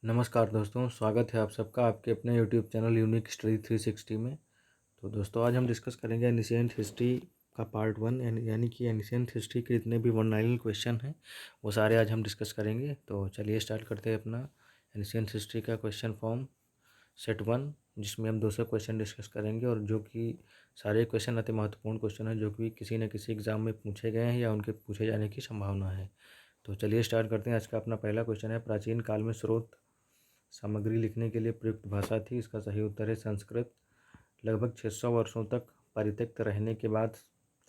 नमस्कार दोस्तों, स्वागत है आप सबका आपके अपने यूट्यूब चैनल यूनिक स्टडी 360 में। तो दोस्तों आज हम डिस्कस करेंगे एनिशिएंट हिस्ट्री का पार्ट 1 यानी कि एनिशिएंट हिस्ट्री के जितने भी 1 क्वेश्चन हैं वो सारे आज हम डिस्कस करेंगे। तो चलिए स्टार्ट करते हैं अपना एनिशिएंट हिस्ट्री का क्वेश्चन फॉर्म सेट 1, जिसमें हम 200 क्वेश्चन डिस्कस करेंगे और जो कि सारे क्वेश्चन अति महत्वपूर्ण क्वेश्चन हैं जो कि किसी न किसी एग्ज़ाम में पूछे गए हैं या उनके पूछे जाने की संभावना है। तो चलिए स्टार्ट करते हैं। आज का अपना पहला क्वेश्चन है, प्राचीन काल में स्रोत सामग्री लिखने के लिए प्रयुक्त भाषा थी। इसका सही उत्तर है संस्कृत। लगभग 600 वर्षों तक परित्यक्त रहने के बाद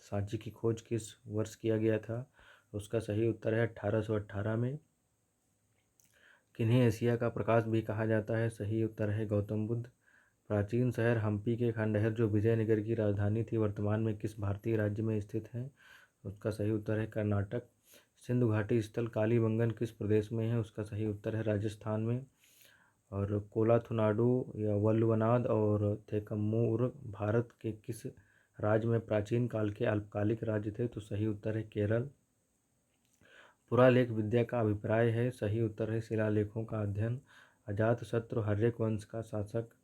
सांची की खोज किस वर्ष किया गया था? उसका सही उत्तर है 1818 में। किन्हें एशिया का प्रकाश भी कहा जाता है? सही उत्तर है गौतम बुद्ध। प्राचीन शहर हम्पी के खंडहर जो विजयनगर की राजधानी थी वर्तमान में किस भारतीय राज्य में स्थित है? उसका सही उत्तर है कर्नाटक। सिंधु घाटी स्थल कालीबंगन किस प्रदेश में है? उसका सही उत्तर है राजस्थान में। और कोलाथुनाडु या वल्लवनाद और थेक्कम्मूर भारत के किस राज्य में प्राचीन काल के अल्पकालिक राज्य थे? तो सही उत्तर है केरल। पुरालेख विद्या का अभिप्राय है? सही उत्तर है शिलालेखों का अध्ययन। अजातशत्रु हर्यक वंश का शासक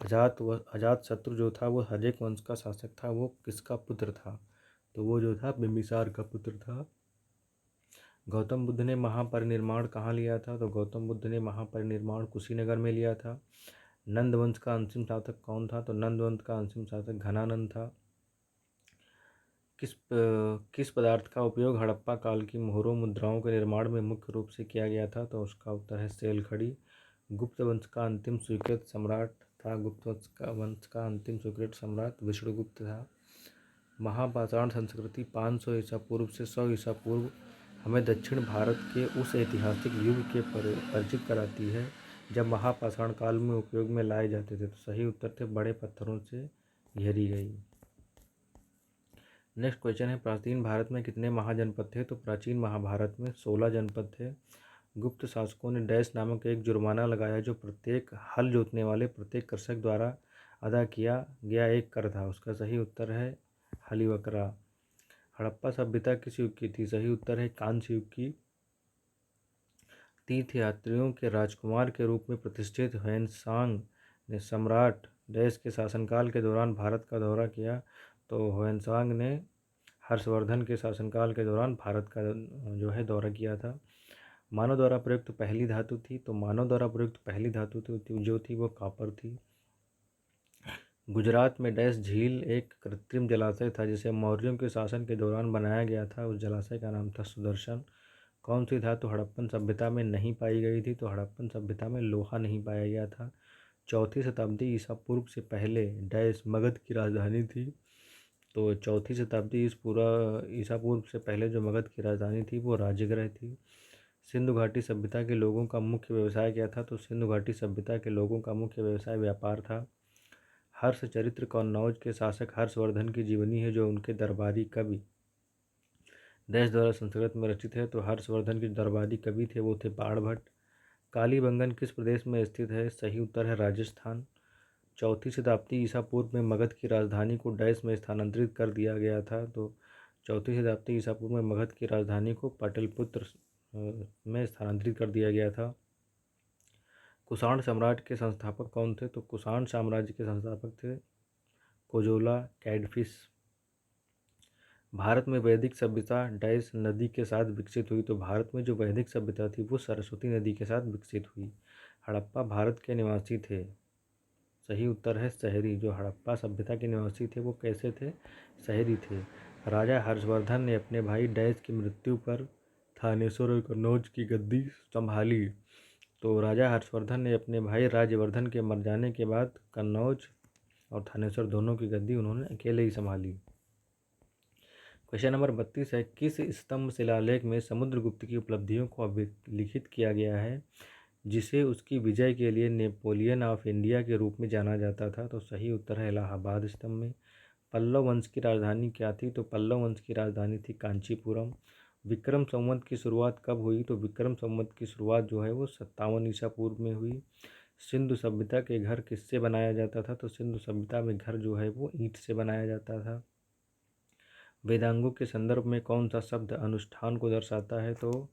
अजातशत्रु जो था वो हर्यक वंश का शासक था। वो किसका पुत्र था? तो वो जो था बिंबिसार का पुत्र था। गौतम बुद्ध ने महापरिनिर्वाण कहाँ लिया था? तो गौतम बुद्ध ने महापरिनिर्वाण कुशीनगर में लिया था। नंद वंश का अंतिम शासक कौन था? तो नंद वंश का अंतिम शासक घनानंद था। किस पदार्थ का उपयोग हड़प्पा काल की मोहरों मुद्राओं के निर्माण में मुख्य रूप से किया गया था? तो उसका उत्तर है सेलखड़ी। गुप्त वंश का अंतिम स्वीकृत सम्राट था। गुप्त वंश का अंतिम स्वीकृत सम्राट विष्णुगुप्त था। महापाषाण संस्कृति 500 ईसा पूर्व से 100 ईसा पूर्व हमें दक्षिण भारत के उस ऐतिहासिक युग के परिचित कराती है जब महापाषाण काल में उपयोग में लाए जाते थे। तो सही उत्तर थे बड़े पत्थरों से घेरी गई। नेक्स्ट क्वेश्चन है, प्राचीन भारत में कितने महाजनपद थे? तो प्राचीन महाभारत में 16 जनपद थे। गुप्त शासकों ने डैश नामक एक जुर्माना लगाया जो प्रत्येक हल जोतने वाले प्रत्येक कृषक द्वारा अदा किया गया एक कर था। उसका सही उत्तर है हलिवकरा। हड़प्पा सभ्यता किस युग की थी? सही उत्तर है कांस्य युग की। तीर्थयात्रियों के राजकुमार के रूप में प्रतिष्ठित ह्वेनसांग ने सम्राट डैश के शासनकाल के दौरान भारत का दौरा किया। तो ह्वेनसांग ने हर्षवर्धन के शासनकाल के दौरान भारत का जो है दौरा किया था। मानव द्वारा प्रयुक्त पहली धातु थी? तो मानव द्वारा प्रयुक्त पहली धातु जो थी वो कॉपर थी। गुजरात में डैश झील एक कृत्रिम जलाशय था जिसे मौर्यों के शासन के दौरान बनाया गया था। उस जलाशय का नाम था सुदर्शन। कौन सी धातु हड़प्पन सभ्यता में नहीं पाई गई थी? तो हड़प्पन सभ्यता में लोहा नहीं पाया गया था। 4वीं शताब्दी ईसा पूर्व से पहले डैश मगध की राजधानी थी। तो 4वीं शताब्दी ईसा पूर्व से पहले जो मगध की राजधानी थी वो राजगृह थी। सिंधु घाटी सभ्यता के लोगों का मुख्य व्यवसाय क्या था? तो सिंधु घाटी सभ्यता के लोगों का मुख्य व्यवसाय व्यापार था। हर्षचरित्र कन्नौज के शासक हर्षवर्धन की जीवनी है जो उनके दरबारी कवि डैश द्वारा संस्कृत में रचित है। तो हर्षवर्धन के दरबारी कवि थे वो थे बाणभट्ट। कालीबंगन किस प्रदेश में स्थित है? सही उत्तर है राजस्थान। 4वीं शताब्दी ईसा पूर्व में मगध की राजधानी को डैश में स्थानांतरित कर दिया गया था। तो 4वीं शताब्दी ईसा पूर्व में मगध की राजधानी को पाटलिपुत्र में स्थानांतरित कर दिया गया था। कुषाण सम्राट के संस्थापक कौन थे? तो कुषाण साम्राज्य के संस्थापक थे कोजोला कैडफिस। भारत में वैदिक सभ्यता डैश नदी के साथ विकसित हुई? तो भारत में जो वैदिक सभ्यता थी वो सरस्वती नदी के साथ विकसित हुई। हड़प्पा भारत के निवासी थे? सही उत्तर है शहरी। जो हड़प्पा सभ्यता के निवासी थे वो कैसे थे? शहरी थे। राजा हर्षवर्धन ने अपने भाई डैश की मृत्यु पर थानेश्वर और कन्नौज की गद्दी संभाली। तो राजा हर्षवर्धन ने अपने भाई राज्यवर्धन के मर जाने के बाद कन्नौज और थानेश्वर दोनों की गद्दी उन्होंने अकेले ही संभाली। क्वेश्चन नंबर 32 है, किस स्तंभ शिलालेख में समुद्रगुप्त की उपलब्धियों को अभिलिखित किया गया है जिसे उसकी विजय के लिए नेपोलियन ऑफ इंडिया के रूप में जाना जाता था? तो सही उत्तर है इलाहाबाद स्तंभ में। पल्लव वंश की राजधानी क्या थी? तो पल्लव वंश की राजधानी थी कांचीपुरम। विक्रम संवत की शुरुआत कब हुई? तो विक्रम संवत की शुरुआत जो है वो 57 ईसा पूर्व में हुई। सिंधु सभ्यता के घर किससे बनाया जाता था? तो सिंधु सभ्यता में घर जो है वो ईंट से बनाया जाता था। वेदांगों के संदर्भ में कौन सा शब्द अनुष्ठान को दर्शाता है? तो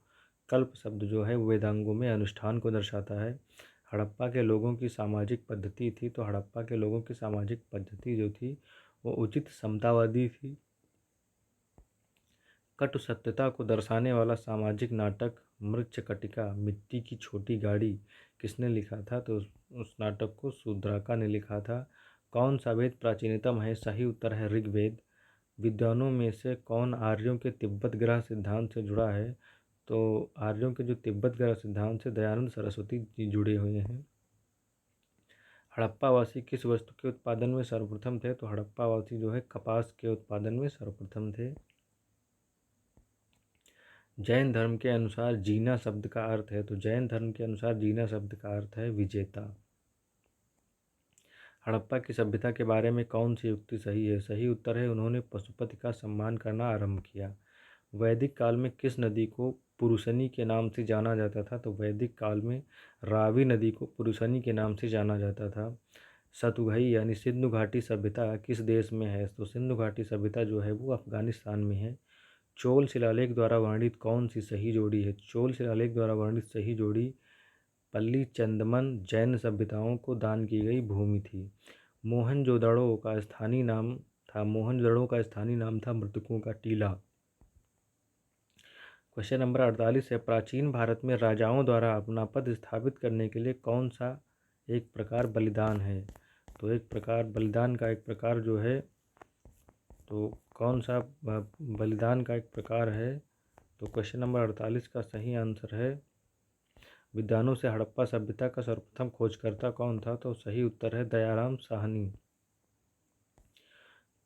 कल्प शब्द जो है वेदांगों में अनुष्ठान को दर्शाता है। हड़प्पा के लोगों की सामाजिक पद्धति थी, तो हड़प्पा के लोगों की सामाजिक पद्धति जो थी वो उचित समतावादी थी। कटु सत्यता को दर्शाने वाला सामाजिक नाटक मृच्छकटिका मिट्टी की छोटी गाड़ी किसने लिखा था? तो उस नाटक को शूद्राका ने लिखा था। कौन सा वेद प्राचीनतम है? सही उत्तर है ऋग्वेद। विद्वानों में से कौन आर्यों के तिब्बत ग्रह सिद्धांत से जुड़ा है? तो आर्यों के जो तिब्बत ग्रह सिद्धांत से दयानंद सरस्वती जी जुड़े हुए हैं। हड़प्पावासी किस वस्तु के उत्पादन में सर्वप्रथम थे? तो हड़प्पावासी जो है कपास के उत्पादन में सर्वप्रथम थे। जैन धर्म के अनुसार जीना शब्द का अर्थ है, तो जैन धर्म के अनुसार जीना शब्द का अर्थ है विजेता। हड़प्पा की सभ्यता के बारे में कौन सी युक्ति सही है? सही उत्तर है उन्होंने पशुपति का सम्मान करना आरंभ किया। वैदिक काल में किस नदी को पुरुषनी के नाम से जाना जाता था? तो वैदिक काल में रावी नदी को पुरुषनी के नाम से जाना जाता था। सतुघई यानी सिंधु घाटी सभ्यता किस देश में है? तो सिंधु घाटी सभ्यता जो है वो अफगानिस्तान में है। चोल शिलालेख द्वारा वर्णित कौन सी सही जोड़ी है? चोल शिलालेख द्वारा वर्णित सही जोड़ी पल्ली चंदमन जैन सभ्यताओं को दान की गई भूमि थी। मोहनजोदड़ो का स्थानीय नाम था मृतकों का टीला। क्वेश्चन नंबर 48 है, प्राचीन भारत में राजाओं द्वारा अपना पद स्थापित करने के लिए कौन सा एक प्रकार बलिदान है? तो एक प्रकार बलिदान का एक प्रकार जो है, तो कौन सा बलिदान का एक प्रकार है? तो क्वेश्चन नंबर 48 का सही आंसर है विद्वानों से हड़प्पा सभ्यता का सर्वप्रथम खोजकर्ता कौन था? तो सही उत्तर है दयाराम साहनी।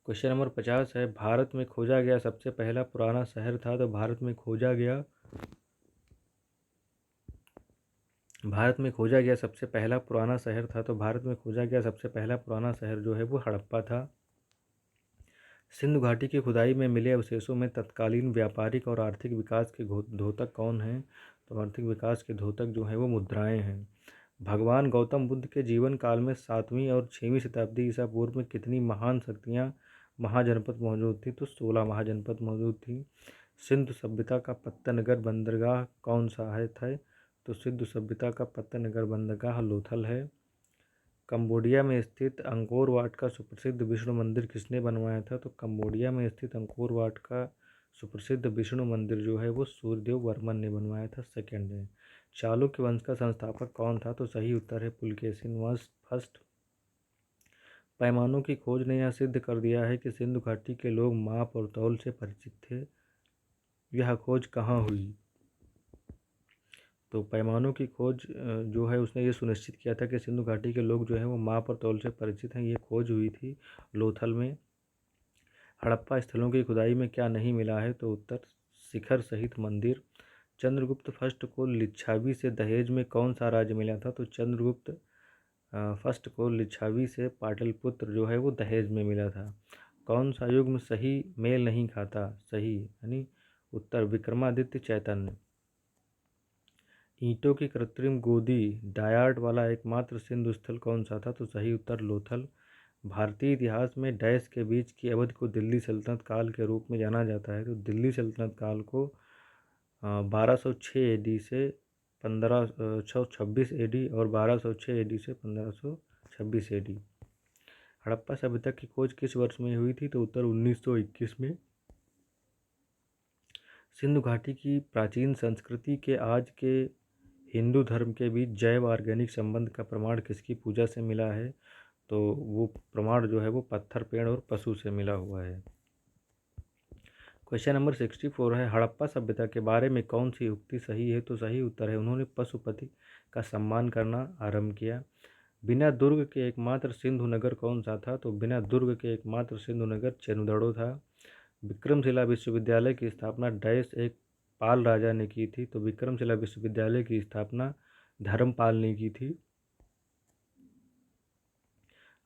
क्वेश्चन नंबर 50 है, भारत में खोजा गया सबसे पहला पुराना शहर था? तो भारत में खोजा गया सबसे पहला पुराना शहर था, तो भारत में खोजा गया सबसे पहला पुराना शहर जो है वो हड़प्पा था। सिंधु घाटी की खुदाई में मिले अवशेषों में तत्कालीन व्यापारिक और आर्थिक विकास के द्योतक कौन हैं? तो आर्थिक विकास के द्योतक जो है वो मुद्राएं हैं। भगवान गौतम बुद्ध के जीवन काल में 7वीं और 6वीं शताब्दी ईसा पूर्व में कितनी महान शक्तियाँ महाजनपद मौजूद थी? तो 16 महाजनपद मौजूद थी। सिंधु सभ्यता का पत्तनगर बंदरगाह कौन सा है था? तो सिंधु सभ्यता का पत्तनगर बंदरगाह लोथल है। कंबोडिया में स्थित अंकोर वाट का सुप्रसिद्ध विष्णु मंदिर किसने बनवाया था? तो कंबोडिया में स्थित अंकोर वाट का सुप्रसिद्ध विष्णु मंदिर जो है वो सूर्यदेव वर्मन ने बनवाया था। सेकंड है। चालुक्य वंश का संस्थापक कौन था? तो सही उत्तर है पुलकेशिन वंश फर्स्ट। पैमानों की खोज ने यह सिद्ध कर दिया है कि सिंधु घाटी के लोग माप और तौल से परिचित थे। यह खोज कहाँ हुई? तो पैमानों की खोज जो है उसने ये सुनिश्चित किया था कि सिंधु घाटी के लोग जो हैं वो माप और तौल से परिचित हैं। ये खोज हुई थी लोथल में। हड़प्पा स्थलों की खुदाई में क्या नहीं मिला है? तो उत्तर शिखर सहित मंदिर। चंद्रगुप्त फर्स्ट को लिच्छावी से दहेज में कौन सा राज्य मिला था? तो चंद्रगुप्त फर्स्ट को लिच्छावी से पाटलिपुत्र जो है वो दहेज में मिला था। कौन सा युग्म सही मेल नहीं खाता? सही यानी उत्तर विक्रमादित्य चैतन्य। ईंटों की कृत्रिम गोदी डायार्ड वाला एकमात्र सिंधु स्थल कौन सा था? तो सही उत्तर लोथल। भारतीय इतिहास में डैश के बीच की अवधि को दिल्ली सल्तनत काल के रूप में जाना जाता है। तो दिल्ली सल्तनत काल को 1206 एडी से 1526 एडी और 1206 एडी से 1526 एडी। हड़प्पा सभ्यता की खोज किस वर्ष में हुई थी? तो उत्तर 1921 में। सिंधु घाटी की प्राचीन संस्कृति के आज के हिंदू धर्म के बीच जैव ऑर्गेनिक संबंध का प्रमाण किसकी पूजा से मिला है? तो वो प्रमाण जो है वो पत्थर पेड़ और पशु से मिला हुआ है। क्वेश्चन नंबर 64 है, हड़प्पा सभ्यता के बारे में कौन सी युक्ति सही है? तो सही उत्तर है उन्होंने पशुपति का सम्मान करना आरंभ किया। बिना दुर्ग के एकमात्र सिंधु नगर कौन सा था? तो बिना दुर्ग के एकमात्र सिंधु नगर चेनुदड़ो था। विक्रमशिला विश्वविद्यालय की स्थापना डैश एक पाल राजा ने की थी। तो विक्रमशिला विश्वविद्यालय की स्थापना धर्मपाल ने की थी।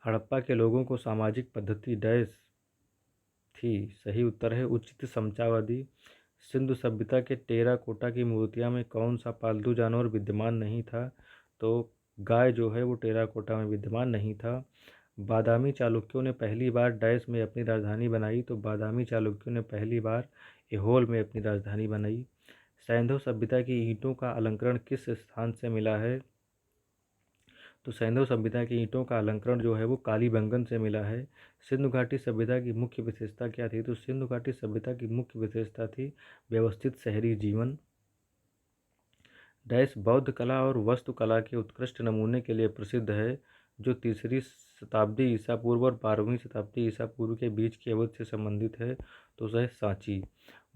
हड़प्पा के लोगों को सामाजिक पद्धति डैश थी। सही उत्तर है उचित समतावादी। सिंधु सभ्यता के टेराकोटा की मूर्तियां में कौन सा पालतू जानवर विद्यमान नहीं था? तो गाय जो है वो टेराकोटा में विद्यमान नहीं था। बादामी चालुक्यों ने पहली बार डैश में अपनी राजधानी बनाई। तो बादामी चालुक्यों ने पहली बार ऐहोल में अपनी राजधानी बनाई। सैंधव सभ्यता की ईंटों का अलंकरण किस स्थान से मिला है? तो सैंधव सभ्यता की ईंटों का अलंकरण जो है वो कालीबंगन से मिला है। सिंधु घाटी सभ्यता की मुख्य विशेषता क्या थी? तो सिंधु घाटी सभ्यता की मुख्य विशेषता थी व्यवस्थित शहरी जीवन। डैश बौद्ध कला और वास्तुकला के उत्कृष्ट नमूने के लिए प्रसिद्ध है, जो 3री शताब्दी ईसा पूर्व और 12वीं शताब्दी ईसा पूर्व के बीच की अवधि से संबंधित है। तो वह सांची।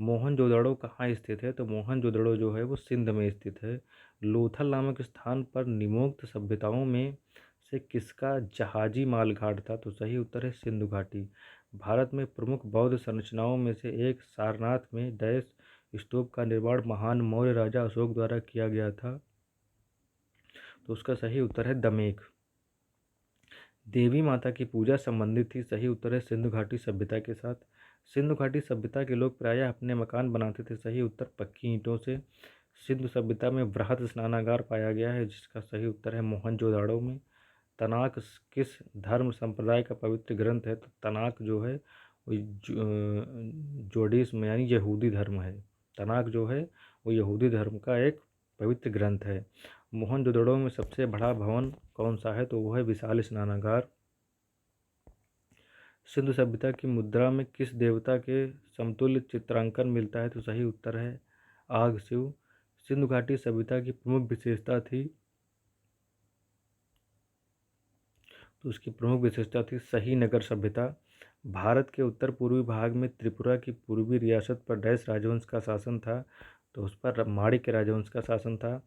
मोहनजोदड़ो कहाँ स्थित है? तो मोहनजोदड़ो जो है वो सिंध में स्थित है। लोथल नामक स्थान पर निम्नोक्त सभ्यताओं में से किसका जहाजी मालघाट था? तो सही उत्तर है सिंधु घाटी। भारत में प्रमुख बौद्ध संरचनाओं में से एक सारनाथ में डैश स्तूप का निर्माण महान मौर्य राजा अशोक द्वारा किया गया था। तो उसका सही उत्तर है दमेक। देवी माता की पूजा संबंधित थी। सही उत्तर है सिंधु घाटी सभ्यता के साथ। सिंधु घाटी सभ्यता के लोग प्रायः अपने मकान बनाते थे। सही उत्तर पक्की ईंटों से। सिंधु सभ्यता में बृहद स्नानागार पाया गया है, जिसका सही उत्तर है मोहनजोदाड़ो में। तनाक किस धर्म संप्रदाय का पवित्र ग्रंथ है? तो तनाक जो है वो जोडिस में यानी यहूदी धर्म है। तनाक जो है वो यहूदी धर्म का एक पवित्र ग्रंथ है। मोहनजोदड़ो में सबसे बड़ा भवन कौन सा है? तो वो है विशाल स्नानागार। सिंधु सभ्यता की मुद्रा में किस देवता के समतुल्य चित्रांकन मिलता है? तो सही उत्तर है आग शिव। सिंधु घाटी सभ्यता की प्रमुख विशेषता थी, तो उसकी प्रमुख विशेषता थी सही नगर सभ्यता। भारत के उत्तर पूर्वी भाग में त्रिपुरा की पूर्वी रियासत पर डैश राजवंश का शासन था। तो उस पर माणिक्य राजवंश का शासन था।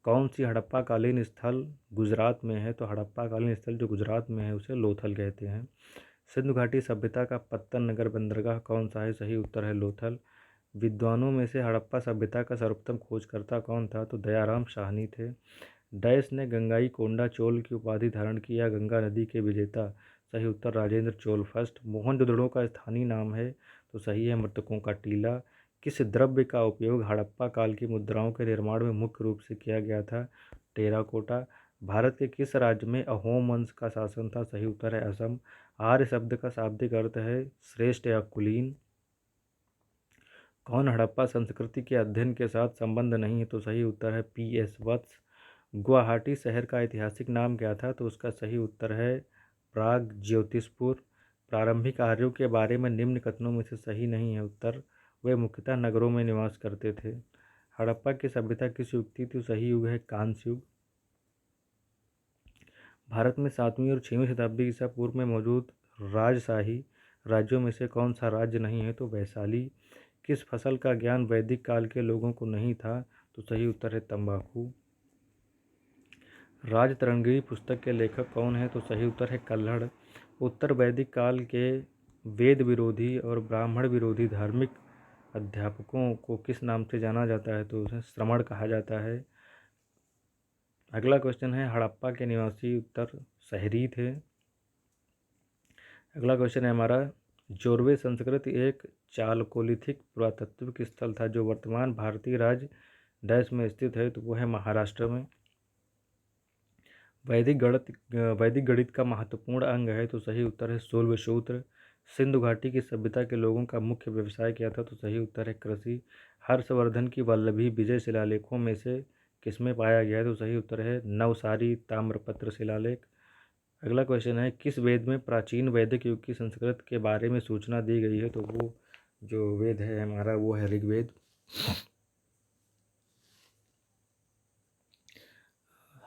कौन सी हड़प्पा कालीन स्थल गुजरात में है? तो हड़प्पा कालीन स्थल जो गुजरात में है उसे लोथल कहते हैं। सिंधु घाटी सभ्यता का पत्तन नगर बंदरगाह कौन सा है? सही उत्तर है लोथल। विद्वानों में से हड़प्पा सभ्यता का सर्वोत्तम खोजकर्ता कौन था? तो दयाराम साहनी थे। डैश ने गंगाई कोंडा चोल की उपाधि धारण की, या गंगा नदी के विजेता? सही उत्तर राजेंद्र चोल फर्स्ट। मोहनजोदड़ो का स्थानीय नाम है? तो सही है मृतकों का टीला। किस द्रव्य का उपयोग हड़प्पा काल की मुद्राओं के निर्माण में मुख्य रूप से किया गया था? टेराकोटा। भारत के किस राज्य में अहोम वंश का शासन था? सही उत्तर है असम। आर्य शब्द का शाब्दिक अर्थ है श्रेष्ठ या कुलीन। कौन हड़प्पा संस्कृति के अध्ययन के साथ संबंध नहीं है? तो सही उत्तर है PS वत्स। गुवाहाटी शहर का ऐतिहासिक नाम क्या था? तो उसका सही उत्तर है प्राग ज्योतिषपुर। प्रारंभिक आर्यों के बारे में निम्न कथनों में से सही नहीं है उत्तर। वे मुख्यतः नगरों में निवास करते थे। हड़प्पा की सभ्यता किस युग की थी? सही युग है कांस्य युग। भारत में 7वीं और 6वीं शताब्दी ईसा पूर्व में मौजूद राजशाही राज्यों में से कौन सा राज्य नहीं है? तो वैशाली। किस फसल का ज्ञान वैदिक काल के लोगों को नहीं था? तो सही उत्तर है तंबाकू। राजतरंगिणी पुस्तक के लेखक कौन है? तो सही उत्तर है कल्हड़। उत्तर वैदिक काल के वेद विरोधी और ब्राह्मण विरोधी धार्मिक अध्यापकों को किस नाम से जाना जाता है? तो उसे श्रमण कहा जाता है। अगला क्वेश्चन है हड़प्पा के निवासी उत्तर शहरी थे। अगला क्वेश्चन है हमारा जोरवे संस्कृति एक चालकोलिथिक पुरातात्विक स्थल था जो वर्तमान भारतीय राज्य डैश में स्थित है। तो वो है महाराष्ट्र में। वैदिक गणित का महत्वपूर्ण अंग है। तो सही उत्तर है शूल्व सूत्र। सिंधु घाटी की सभ्यता के लोगों का मुख्य व्यवसाय क्या था? तो सही उत्तर है कृषि। हर्षवर्धन की वल्लभी विजय शिलालेखों में से किसमें पाया गया है? तो सही उत्तर है नवसारी ताम्रपत्र शिलालेख। अगला क्वेश्चन है किस वेद में प्राचीन वैदिक युग की संस्कृत के बारे में सूचना दी गई है? तो वो जो वेद है हमारा वो है ऋग्वेद।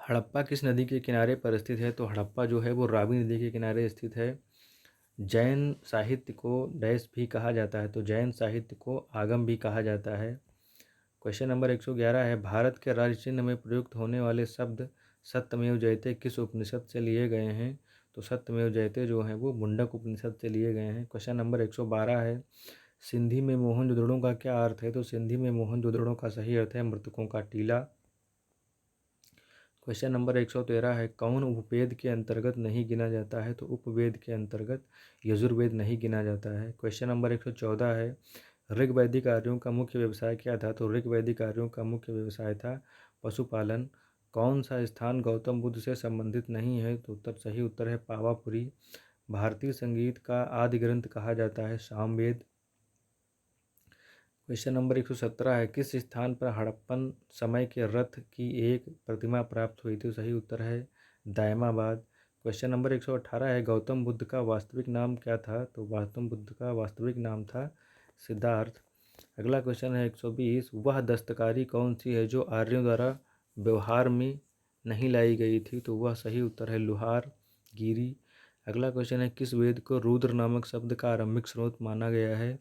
हड़प्पा किस नदी के किनारे पर स्थित है? तो हड़प्पा जो है वो रावी नदी के किनारे स्थित है। जैन साहित्य को डैश भी कहा जाता है? तो जैन साहित्य को आगम भी कहा जाता है। क्वेश्चन नंबर 111 है भारत के राज्य चिन्ह में प्रयुक्त होने वाले शब्द सत्यमेव जयते किस उपनिषद से लिए गए हैं? तो सत्यमेव जयते जो है वो मुंडक उपनिषद से लिए गए हैं। क्वेश्चन नंबर 112 है सिंधी में मोहनजोदड़ो का क्या अर्थ है? तो सिंधी में मोहनजोदड़ो का सही अर्थ है मृतकों का टीला। क्वेश्चन नंबर 113 है कौन उपवेद के अंतर्गत नहीं गिना जाता है? तो उपवेद के अंतर्गत यजुर्वेद नहीं गिना जाता है। क्वेश्चन नंबर 114 है ऋग्वैदिक आर्यों का मुख्य व्यवसाय क्या था? तो ऋग्वैदिक आर्यों का मुख्य व्यवसाय था पशुपालन। कौन सा स्थान गौतम बुद्ध से संबंधित नहीं है? तो सही उत्तर है पावापुरी। भारतीय संगीत का आदि ग्रंथ कहा जाता है सामवेद। क्वेश्चन नंबर 117 है, किस स्थान पर हड़प्पन समय के रथ की एक प्रतिमा प्राप्त हुई थी? सही उत्तर है दायमाबाद। क्वेश्चन नंबर 118 है, गौतम बुद्ध का वास्तविक नाम क्या था? तो गौतम बुद्ध का वास्तविक नाम था सिद्धार्थ। अगला क्वेश्चन है 120, वह दस्तकारी कौन सी है जो आर्यों द्वारा व्यवहार में नहीं लाई गई थी? तो वह सही उत्तर है लुहार गिरी। अगला क्वेश्चन है, किस वेद को रुद्र नामक शब्द का आरंभिक स्रोत माना गया है?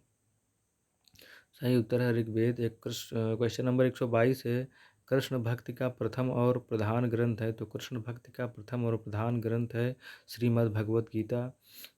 सही उत्तर है ऋग्वेद। क्वेश्चन नंबर 122 है, कृष्ण भक्ति का प्रथम और प्रधान ग्रंथ है? तो कृष्ण भक्ति का प्रथम और प्रधान ग्रंथ है श्रीमद् भगवत गीता।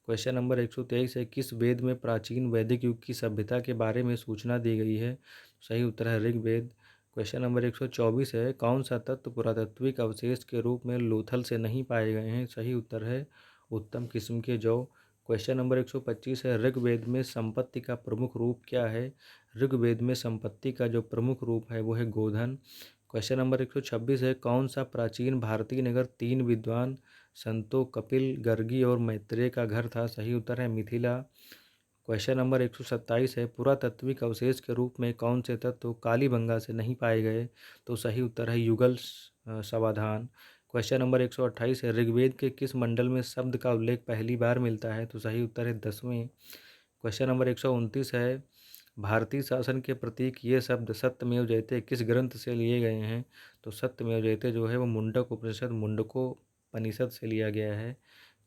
क्वेश्चन नंबर 123 है, किस वेद में प्राचीन वैदिक युग की सभ्यता के बारे में सूचना दी गई है? सही उत्तर है ऋग्वेद। क्वेश्चन नंबर 124 है, कौन सा तत्व पुरातात्विक अवशेष के रूप में लोथल से नहीं पाए गए हैं? सही उत्तर है उत्तम किस्म के जौ। क्वेश्चन नंबर 125 है, ऋग्वेद में संपत्ति का प्रमुख रूप क्या है? ऋग्वेद में संपत्ति का जो प्रमुख रूप है वो है गोधन। क्वेश्चन नंबर 126 है, कौन सा प्राचीन भारतीय नगर तीन विद्वान संतों कपिल, गर्गी और मैत्रेय का घर था? सही उत्तर है मिथिला। क्वेश्चन नंबर 127 है, पुरातात्विक अवशेष के रूप में कौन से तत्व कालीबंगा से नहीं पाए गए? तो सही उत्तर है युगल समाधान। क्वेश्चन नंबर 128 है, ऋग्वेद के किस मंडल में शब्द का उल्लेख पहली बार मिलता है? तो सही उत्तर है 10वें। क्वेश्चन नंबर 129 है, भारतीय शासन के प्रतीक ये शब्द सत्यमेव जयते किस ग्रंथ से लिए गए हैं? तो सत्यमेव जयते जो है वो मुंडक उपनिषद मुंडकोपनिषद से लिया गया है।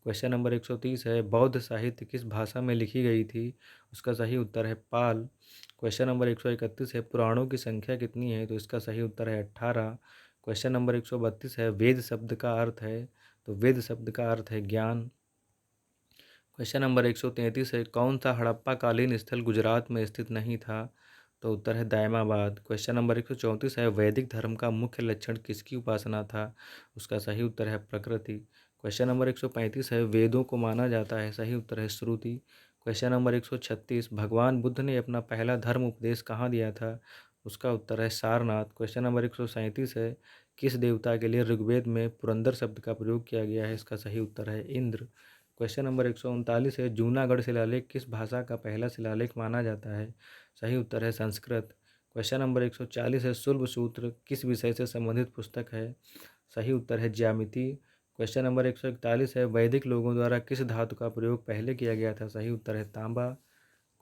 क्वेश्चन नंबर 130 है, बौद्ध साहित्य किस भाषा में लिखी गई थी? उसका सही उत्तर है पाल। क्वेश्चन नंबर 131 है, पुराणों की संख्या कितनी है? तो इसका सही उत्तर है 18। क्वेश्चन नंबर 132 है, वेद शब्द का अर्थ है? तो वेद शब्द का अर्थ है ज्ञान। क्वेश्चन नंबर 133 है, कौन सा हड़प्पा कालीन स्थल गुजरात में स्थित नहीं था? तो उत्तर है दायमाबाद। क्वेश्चन नंबर 134 है, वैदिक धर्म का मुख्य लक्षण किसकी उपासना था? उसका सही उत्तर है प्रकृति। क्वेश्चन नंबर 135 है, वेदों को माना जाता है? सही उत्तर है श्रुति। क्वेश्चन नंबर 136, भगवान बुद्ध ने अपना पहला धर्म उपदेश कहाँ दिया था? उसका उत्तर है सारनाथ। क्वेश्चन नंबर 137 है, किस देवता के लिए ऋग्वेद में पुरंदर शब्द का प्रयोग किया गया है? इसका सही उत्तर है इंद्र। क्वेश्चन नंबर 139 है, जूनागढ़ शिलालेख किस भाषा का पहला शिलालेख माना जाता है? सही उत्तर है संस्कृत। क्वेश्चन नंबर 140 है, शुल्ब सूत्र किस विषय से संबंधित पुस्तक है? सही उत्तर है ज्यामिति। क्वेश्चन नंबर 141 है, वैदिक लोगों द्वारा किस धातु का प्रयोग पहले किया गया था? सही उत्तर है तांबा।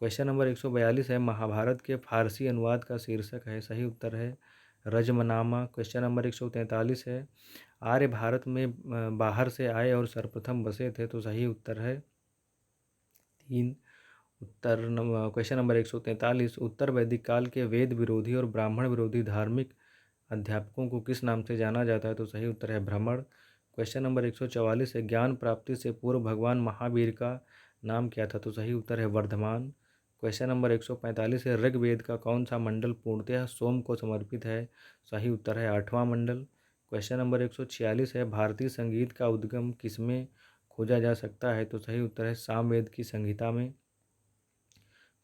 क्वेश्चन नंबर 142 है, महाभारत के फारसी अनुवाद का शीर्षक है? सही उत्तर है रजमनामा। क्वेश्चन नंबर 143 है, आर्य भारत में बाहर से आए और सर्वप्रथम बसे थे? तो सही उत्तर है 3। क्वेश्चन नंबर 143, उत्तर वैदिक काल के वेद विरोधी और ब्राह्मण विरोधी धार्मिक अध्यापकों को किस नाम से जाना जाता है? तो सही उत्तर है भ्रमण। क्वेश्चन नंबर 144 है, ज्ञान प्राप्ति से पूर्व भगवान महावीर का नाम क्या था? तो सही उत्तर है वर्धमान। क्वेश्चन नंबर 145 है, ऋग्वेद का कौन सा मंडल पूर्णतः सोम को समर्पित है? सही उत्तर है 8वां मंडल। क्वेश्चन नंबर 146 है, भारतीय संगीत का उद्गम किसमें खोजा जा सकता है? तो सही उत्तर है सामवेद की संहिता में।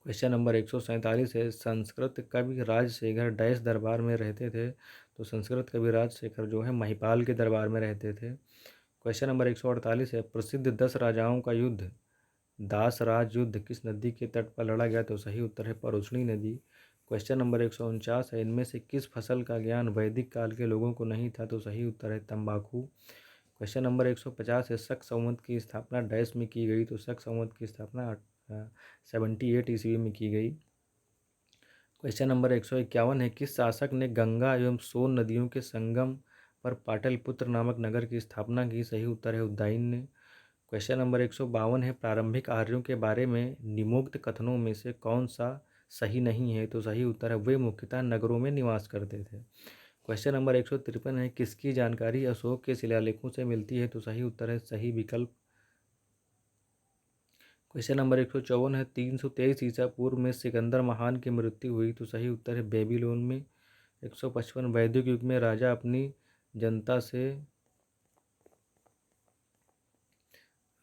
क्वेश्चन नंबर 147 है, संस्कृत कवि राजशेखर डैश दरबार में रहते थे? तो संस्कृत कवि राजशेखर जो है महिपाल के दरबार में रहते थे। क्वेश्चन नंबर 148 है, प्रसिद्ध 10 राजाओं का युद्ध दासराज युद्ध किस नदी के तट पर लड़ा गया? तो सही उत्तर है परोशनी नदी। क्वेश्चन नंबर 149 है, इनमें से किस फसल का ज्ञान वैदिक काल के लोगों को नहीं था? तो सही उत्तर है तंबाकू। क्वेश्चन नंबर 150 है, शक संवत की स्थापना डैश में की गई? तो शक संवत की स्थापना 78 ईस्वी में की गई। क्वेश्चन नंबर 151 है, किस शासक ने गंगा एवं सोन नदियों के संगम पर पाटलिपुत्र नामक नगर की स्थापना की? सही उत्तर है उदयन ने। क्वेश्चन नंबर 152 है, प्रारंभिक आर्यों के बारे में निम्नोक्त कथनों में से कौन सा सही नहीं है? तो सही उत्तर है वे मुख्यतः नगरों में निवास करते थे। क्वेश्चन नंबर 153 है, किसकी जानकारी अशोक के शिलालेखों से मिलती है? तो सही उत्तर है सही विकल्प। क्वेश्चन नंबर 154 है, 323 ईसा पूर्व में सिकंदर महान की मृत्यु हुई? तो सही उत्तर है बेबीलोन में। 155 वैदिक युग में राजा अपनी जनता से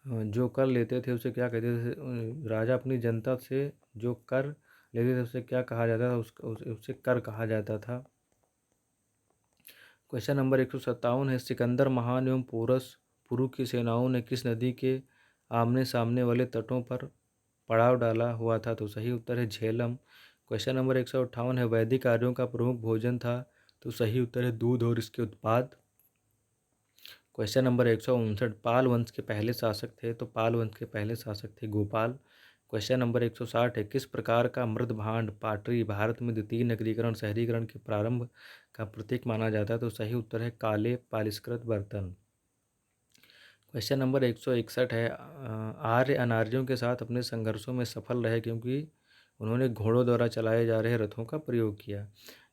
जो कर लेते थे उसे क्या कहते थे? राजा अपनी जनता से जो कर लेते थे उसे क्या कहा जाता था? उसे कर कहा जाता था। क्वेश्चन नंबर 157 है, सिकंदर महान एवं पोरस पुरु की सेनाओं ने किस नदी के आमने सामने वाले तटों पर पड़ाव डाला हुआ था? तो सही उत्तर है झेलम। क्वेश्चन नंबर 158 है वैदिक आर्यों का प्रमुख भोजन था, तो सही उत्तर है दूध और इसके उत्पाद। क्वेश्चन नंबर 159 पाल वंश के पहले शासक थे, तो पाल वंश के पहले शासक थे गोपाल। क्वेश्चन नंबर 160 है किस प्रकार का मृद भांड पाटरी भारत में द्वितीय नगरीकरण शहरीकरण के प्रारंभ का प्रतीक माना जाता है, तो सही उत्तर है काले पालिशकृत बर्तन। क्वेश्चन नंबर 161 है आर्य अनार्यों के साथ अपने संघर्षों में सफल रहे क्योंकि उन्होंने घोड़ों द्वारा चलाए जा रहे रथों का प्रयोग किया।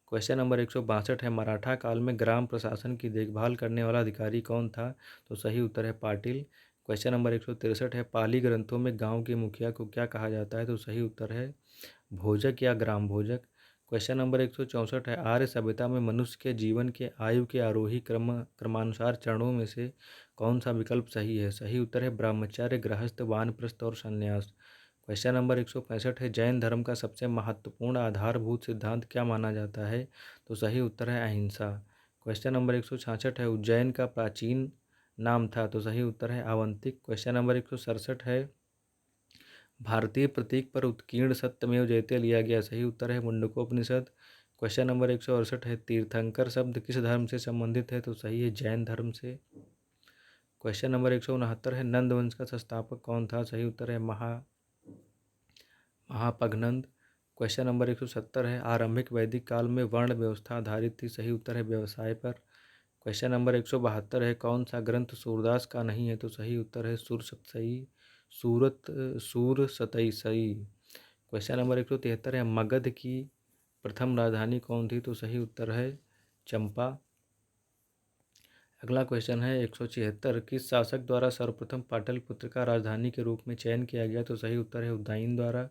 क्वेश्चन नंबर 162 है मराठा काल में ग्राम प्रशासन की देखभाल करने वाला अधिकारी कौन था, तो सही उत्तर है पाटिल। क्वेश्चन नंबर 163 है पाली ग्रंथों में गांव के मुखिया को क्या कहा जाता है, तो सही उत्तर है भोजक या ग्राम भोजक। क्वेश्चन नंबर 164 है आर्य सभ्यता में मनुष्य के जीवन के आयु के आरोही क्रमानुसार चरणों में से कौन सा विकल्प सही है, सही उत्तर है ब्रह्मचर्य गृहस्थ वानप्रस्थ और संन्यास। क्वेश्चन नंबर 165 है जैन धर्म का सबसे महत्वपूर्ण आधारभूत सिद्धांत क्या माना जाता है, तो सही उत्तर है अहिंसा। क्वेश्चन नंबर 166 है उज्जैन का प्राचीन नाम था, तो सही उत्तर है आवंतिक। क्वेश्चन नंबर 167 है भारतीय प्रतीक पर उत्कीर्ण सत्यमेव जयते लिया गया, सही उत्तर है मुंडकोपनिषद। क्वेश्चन नंबर 168 है तीर्थंकर शब्द किस धर्म से संबंधित है, तो सही है जैन धर्म से। क्वेश्चन नंबर 169 है नंद वंश का संस्थापक कौन था, सही उत्तर है महापगनंद। क्वेश्चन नंबर 170 है आरंभिक वैदिक काल में वर्ण व्यवस्था आधारित थी, सही उत्तर है व्यवसाय पर। क्वेश्चन नंबर 172 है कौन सा ग्रंथ सूरदास का नहीं है, तो सही उत्तर है सूरसतई। क्वेश्चन नंबर 173 है मगध की प्रथम राजधानी कौन थी, तो सही उत्तर है चंपा। अगला क्वेश्चन है 176 किस शासक द्वारा सर्वप्रथम पाटलिपुत्र का राजधानी के रूप में चयन किया गया, तो सही उत्तर है उदयन द्वारा।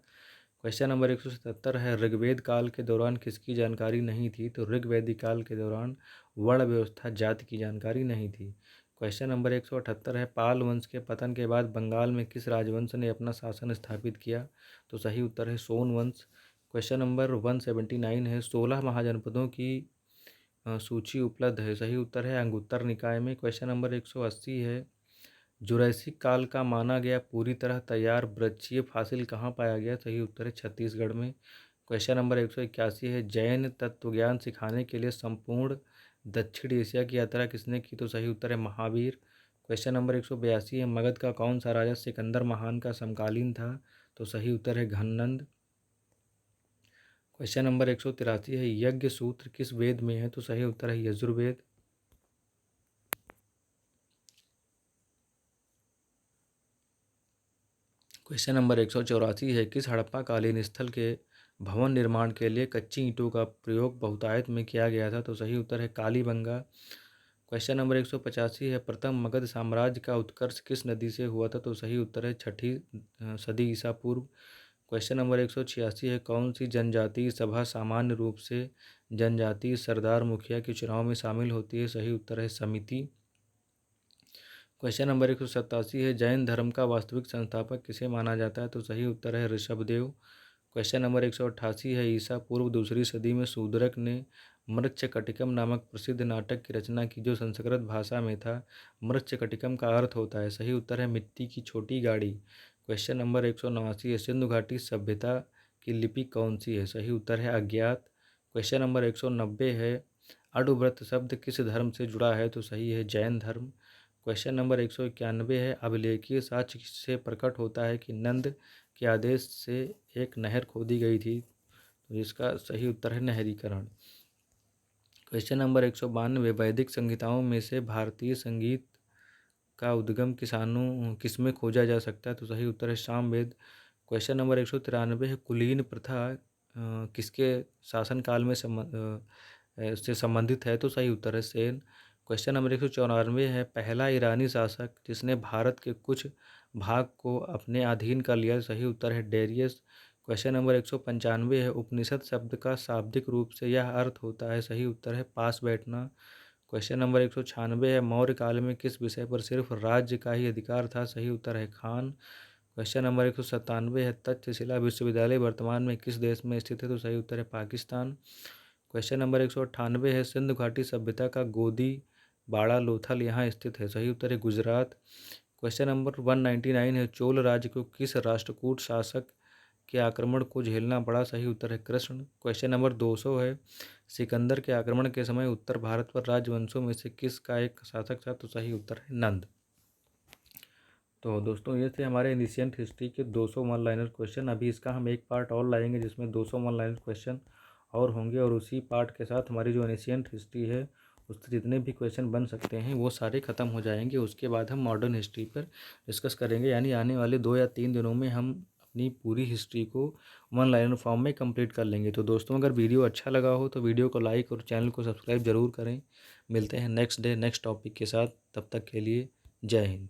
क्वेश्चन नंबर 177 है ऋग्वेद काल के दौरान किसकी जानकारी नहीं थी, तो ऋग्वेदिक काल के दौरान वर्ण व्यवस्था जाति की जानकारी नहीं थी। क्वेश्चन नंबर 178 है पाल वंश के पतन के बाद बंगाल में किस राजवंश ने अपना शासन स्थापित किया, तो सही उत्तर है सोन वंश। क्वेश्चन नंबर 179 है 16 महाजनपदों की सूची उपलब्ध है, सही उत्तर है अंगुत्तर निकाय में। क्वेश्चन नंबर 180 है जुरैसिक काल का माना गया पूरी तरह तैयार वृक्षीय फासिल कहाँ पाया गया, सही उत्तर है छत्तीसगढ़ में। क्वेश्चन नंबर 181 है जैन तत्वज्ञान सिखाने के लिए संपूर्ण दक्षिण एशिया की यात्रा किसने की, तो सही उत्तर है महावीर। क्वेश्चन नंबर 182 है मगध का कौन सा राजा सिकंदर महान का समकालीन था, तो सही उत्तर है घननंद। क्वेश्चन नंबर 183 है यज्ञ सूत्र किस वेद में है, तो सही उत्तर है यजुर्वेद। क्वेश्चन नंबर 184 है किस हड़प्पा कालीन स्थल के भवन निर्माण के लिए कच्ची ईंटों का प्रयोग बहुतायत में किया गया था, तो सही उत्तर है कालीबंगा। क्वेश्चन नंबर 185 है प्रथम मगध साम्राज्य का उत्कर्ष किस नदी से हुआ था, तो सही उत्तर है छठी सदी ईसा पूर्व। क्वेश्चन नंबर 186 है कौन सी जनजातीय सभा सामान्य रूप से जनजातीय सरदार मुखिया के चुनाव में शामिल होती है, सही उत्तर है समिति। क्वेश्चन नंबर 187 है जैन धर्म का वास्तविक संस्थापक किसे माना जाता है, तो सही उत्तर है ऋषभदेव। क्वेश्चन नंबर 188 है ईसा पूर्व दूसरी सदी में शूद्रक ने मृच्छकटिकम नामक प्रसिद्ध नाटक की रचना की जो संस्कृत भाषा में था, मृच्छकटिकम का अर्थ होता है, सही उत्तर है मिट्टी की छोटी गाड़ी। क्वेश्चन नंबर 189 है सिंधु घाटी सभ्यता की लिपि कौन सी है, सही उत्तर है अज्ञात। क्वेश्चन नंबर 190 है अणुव्रत शब्द किस धर्म से जुड़ा है, तो सही है जैन धर्म। क्वेश्चन नंबर 191 है अभिलेखीय साक्ष्य से प्रकट होता है कि नंद के आदेश से एक नहर खोदी गई थी, तो इसका सही उत्तर है नहरीकरण। क्वेश्चन नंबर 192 वैदिक संहिताओं में से भारतीय संगीत का उद्गम किसमें खोजा जा सकता है, तो सही उत्तर है सामवेद। क्वेश्चन नंबर 193 है कुलीन प्रथा किसके शासनकाल में से संबंधित है, तो सही उत्तर है सेन। क्वेश्चन नंबर 194 है पहला ईरानी शासक जिसने भारत के कुछ भाग को अपने अधीन कर लिया, सही उत्तर है डेरियस। क्वेश्चन नंबर 195 है उपनिषद शब्द का शाब्दिक रूप से यह अर्थ होता है, सही उत्तर है पास बैठना। क्वेश्चन नंबर 196 है मौर्य काल में किस विषय पर सिर्फ राज्य का ही अधिकार था, सही उत्तर है खान। क्वेश्चन नंबर 197 है तक्षशिला विश्वविद्यालय वर्तमान में किस देश में स्थित है, तो सही उत्तर है पाकिस्तान। क्वेश्चन नंबर 198 है सिंधु घाटी सभ्यता का गोदी बाड़ा लोथल यहाँ स्थित है, सही उत्तर है गुजरात। क्वेश्चन नंबर 199 है चोल राज्य को किस राष्ट्रकूट शासक के आक्रमण को झेलना पड़ा? सही उत्तर है कृष्ण। क्वेश्चन नंबर 200 है, सिकंदर के आक्रमण के समय उत्तर भारत पर राजवंशों में से किसका एक शासक था? तो सही उत्तर है नंद। तो दोस्तों ये थे हमारे एनिशिएंट हिस्ट्री के 200 वन लाइनर क्वेश्चन। अभी इसका हम एक पार्ट और लाएंगे जिसमें 200 वन लाइनर क्वेश्चन और होंगे, और उसी पार्ट के साथ हमारी जो एनिशिएंट हिस्ट्री है उससे जितने भी क्वेश्चन बन सकते हैं वो सारे ख़त्म हो जाएंगे। उसके बाद हम मॉडर्न हिस्ट्री पर डिस्कस करेंगे, यानी आने वाले 2 या 3 दिनों में हम अपनी पूरी हिस्ट्री को वन लाइनर फॉर्म में कंप्लीट कर लेंगे। तो दोस्तों अगर वीडियो अच्छा लगा हो तो वीडियो को लाइक और चैनल को सब्सक्राइब ज़रूर करें। मिलते हैं नेक्स्ट डे नेक्स्ट टॉपिक के साथ, तब तक के लिए जय हिंद।